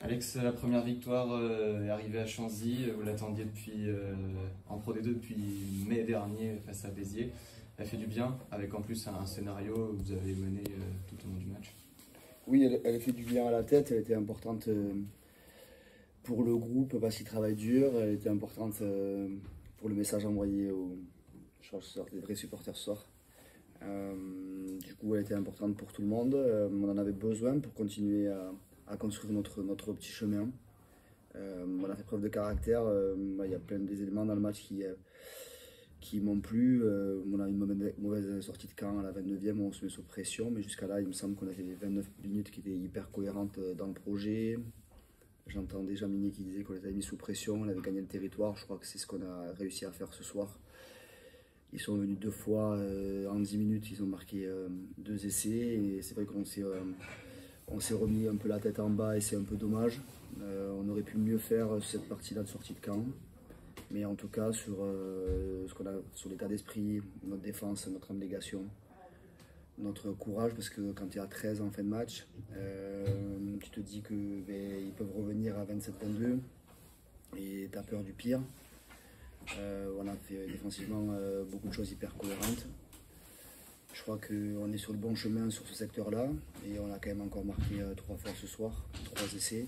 Alex, la première victoire est arrivée à Chanzy. Vous l'attendiez en Pro D2 depuis mai dernier face à Béziers. Elle fait du bien, avec en plus un scénario où vous avez mené tout au long du match. Oui, elle fait du bien à la tête. Elle était importante pour le groupe parce qu'il travaille dur. Elle était importante pour le message envoyé des vrais supporters ce soir. Du coup, elle était importante pour tout le monde. On en avait besoin pour continuer à construire notre petit chemin. On a fait preuve de caractère. Il y a plein d'éléments dans le match qui m'ont plu. On a une mauvaise sortie de camp à la 29e, on se met sous pression, mais jusqu'à là, il me semble qu'on a fait 29 minutes qui étaient hyper cohérentes dans le projet. J'entendais Jean Minier qui disait qu'on les avait mis sous pression, on avait gagné le territoire. Je crois que c'est ce qu'on a réussi à faire ce soir. Ils sont venus 2 fois en 10 minutes, ils ont marqué 2 essais. Et c'est vrai qu'on s'est remis un peu la tête en bas et c'est un peu dommage. On aurait pu mieux faire cette partie-là de sortie de camp. Mais en tout cas, sur l'état d'esprit, notre défense, notre abnégation, notre courage, parce que quand tu es à 13 en fin de match, tu te dis qu'ils peuvent revenir à 27-22 et tu as peur du pire. On a fait défensivement beaucoup de choses hyper cohérentes. Je crois qu'on est sur le bon chemin sur ce secteur-là et on a quand même encore marqué 3 fois ce soir, 3 essais.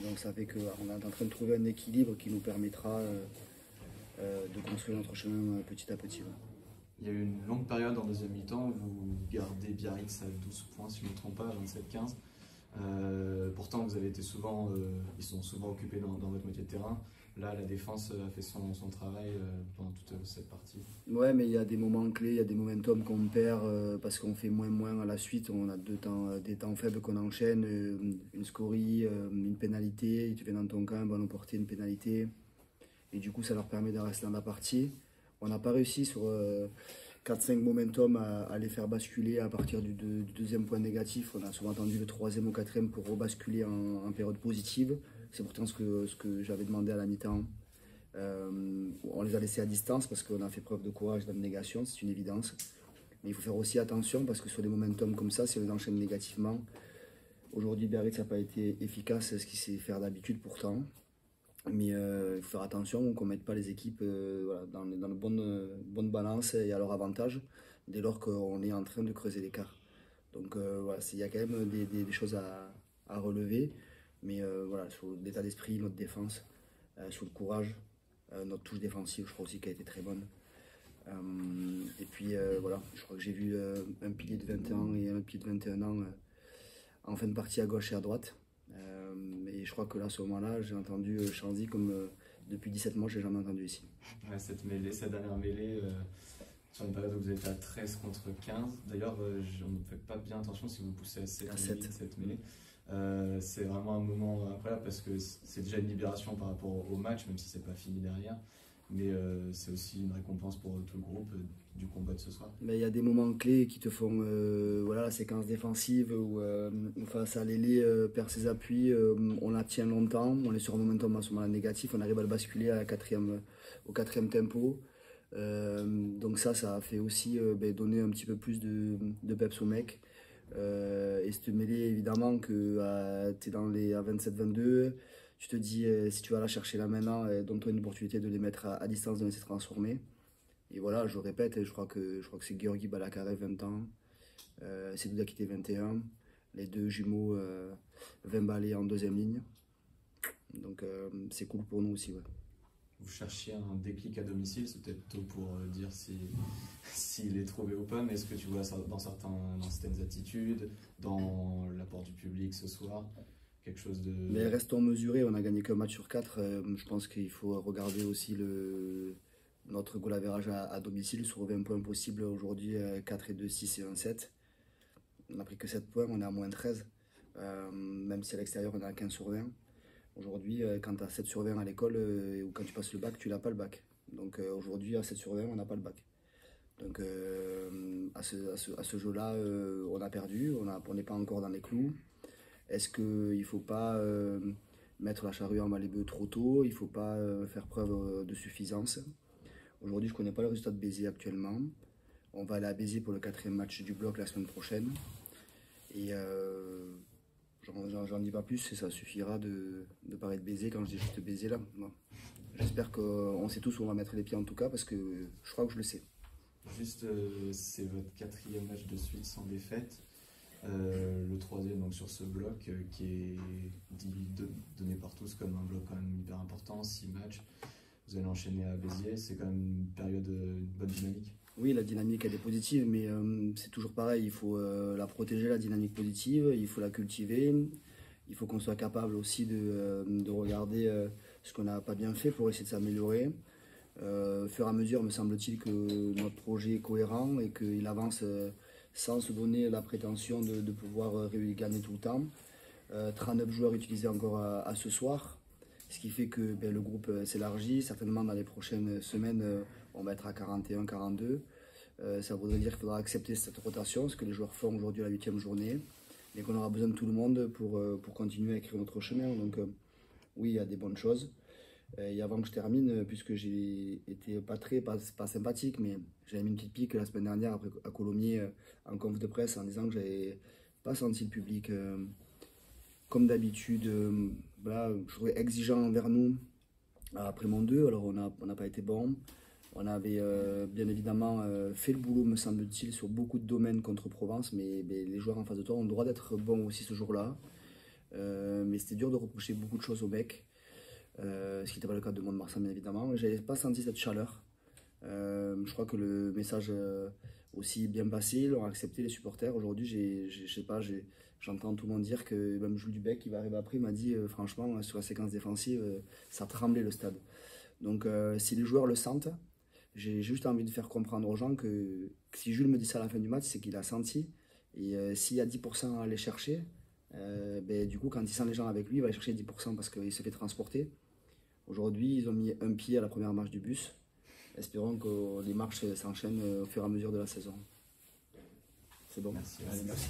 Donc ça fait qu'on est en train de trouver un équilibre qui nous permettra de construire notre chemin petit à petit. Ouais. Il y a eu une longue période en deuxième mi-temps où vous gardez Biarritz à 12 points, si je ne me trompe pas, 27-15. Pourtant, vous avez été ils sont souvent occupés dans votre moitié de terrain. Là, la défense a fait son travail pendant toute cette partie. Ouais, mais il y a des moments clés, il y a des momentum qu'on perd parce qu'on fait moins à la suite. On a des temps faibles qu'on enchaîne, une scorie, une pénalité. Tu fais dans ton camp, un ballon porté, une pénalité. Et du coup, ça leur permet de rester dans la partie. On n'a pas réussi sur 4-5 momentum à les faire basculer à partir du deuxième point négatif. On a souvent attendu le 3e ou 4e pour rebasculer en période positive. C'est pourtant ce que j'avais demandé à la mi-temps. On les a laissés à distance parce qu'on a fait preuve de courage et d'abnégation, c'est une évidence. Mais il faut faire aussi attention parce que sur des momentum comme ça, si on les enchaîne négativement, aujourd'hui Biarritz n'a pas été efficace, ce qu'il sait faire d'habitude pourtant. Mais il faut faire attention qu'on ne mette pas les équipes dans la bonne balance et à leur avantage dès lors qu'on est en train de creuser l'écart. Donc voilà, il y a quand même des choses à relever. Mais voilà, sur l'état d'esprit, notre défense, sur le courage, notre touche défensive, je crois aussi qu'elle a été très bonne. Et puis voilà, je crois que j'ai vu un pilier de 21 ans et un pilier de 21 ans en fin de partie à gauche et à droite. Et je crois que là, à ce moment-là, j'ai entendu Chanzy comme depuis 17 mois, je n'ai jamais entendu ici. Ouais, cette dernière mêlée, sur une période où vous êtes à 13 contre 15. D'ailleurs, on ne fait pas bien attention si vous poussez à 7 cette mêlée. C'est vraiment un moment incroyable parce que c'est déjà une libération par rapport au match, même si c'est pas fini derrière. Mais c'est aussi une récompense pour tout le groupe du combat de ce soir. Il y a des moments clés qui te font voilà, la séquence défensive où face à l'ailé perd ses appuis, on la tient longtemps, on est sur un momentum à ce moment-là négatif, on arrive à le basculer au 4e tempo. Donc ça a fait aussi donner un petit peu plus de peps au mec. Et cette mêlée, évidemment, que tu es à 27-22, tu te dis si tu vas la chercher là maintenant, donne-toi une opportunité de les mettre à distance, de les transformer. Et voilà, je répète, je crois que c'est Georgi Balakarev 20 ans, c'est Douda qui était 21, les 2 jumeaux 20 balais en 2e ligne. Donc c'est cool pour nous aussi. Ouais. Vous cherchiez un déclic à domicile, c'est peut-être tôt pour dire s'il est trouvé ou pas, mais est-ce que tu vois dans certaines attitudes, dans l'apport du public ce soir, quelque chose de... Mais restons mesurés, on a gagné qu'un match sur 4, je pense qu'il faut regarder aussi notre goal average à domicile sur 20 points possibles aujourd'hui, 4 et 2, 6 et 1, 7. On n'a pris que 7 points, on est à moins 13, même si à l'extérieur on est à 15 sur 20. Aujourd'hui, quand tu as 7 sur 20 à l'école ou quand tu passes le bac, tu n'as pas le bac. Donc aujourd'hui, à 7 sur 20, on n'a pas le bac. Donc à ce jeu-là, on a perdu, on n'est pas encore dans les clous. Est-ce qu'il ne faut pas mettre la charrue avant les bœufs trop tôt? Il ne faut pas faire preuve de suffisance. Aujourd'hui, je ne connais pas le résultat de Béziers actuellement. On va aller à Béziers pour le 4e match du bloc la semaine prochaine. Et j'en dis pas plus et ça suffira de paraître baisé quand je dis juste baisé là. J'espère qu'on sait tous où on va mettre les pieds en tout cas parce que je crois que je le sais. Juste, c'est votre 4e match de suite sans défaite. Le 3e donc sur ce bloc qui est donné par tous comme un bloc quand même hyper important, 6 matchs. Vous allez enchaîner à Béziers, c'est quand même une période, une bonne dynamique. Oui, la dynamique elle est positive, mais c'est toujours pareil, il faut la protéger, la dynamique positive, il faut la cultiver, il faut qu'on soit capable aussi de regarder ce qu'on n'a pas bien fait pour essayer de s'améliorer. Au fur et à mesure, me semble-t-il que notre projet est cohérent et qu'il avance sans se donner la prétention de pouvoir gagner tout le temps. 39 joueurs utilisés encore à ce soir, ce qui fait que le groupe s'élargit. Certainement dans les prochaines semaines, on va être à 41, 42. Ça voudrait dire qu'il faudra accepter cette rotation, ce que les joueurs font aujourd'hui à la 8e journée, mais qu'on aura besoin de tout le monde pour continuer à écrire notre chemin. Donc oui, il y a des bonnes choses. Et avant que je termine, puisque j'ai été pas sympathique, mais j'avais mis une petite pique la semaine dernière après, à Colomiers en conf de presse en disant que j'avais pas senti le public comme d'habitude. Je trouvais exigeant envers nous après mon 2, alors on n'a pas été bon. On avait bien évidemment fait le boulot, me semble-t-il, sur beaucoup de domaines contre Provence, mais les joueurs en face de toi ont le droit d'être bons aussi ce jour-là. Mais c'était dur de reprocher beaucoup de choses aux mecs. Ce qui n'était pas le cas de Mont-de-Marsan bien évidemment. Je n'avais pas senti cette chaleur. Je crois que le message aussi bien passé, ils l'ont accepté les supporters. Aujourd'hui, j'entends tout le monde dire que même Jules Dubec qui va arriver après m'a dit franchement sur la séquence défensive ça tremblait le stade. Donc si les joueurs le sentent, j'ai juste envie de faire comprendre aux gens que si Jules me dit ça à la fin du match, c'est qu'il a senti. Et s'il y a 10% à aller chercher, du coup quand il sent les gens avec lui, il va aller chercher 10% parce qu'il se fait transporter. Aujourd'hui, ils ont mis un pied à la première marche du bus. Espérons que les marches s'enchaînent au fur et à mesure de la saison. C'est bon. Merci. Allez, merci.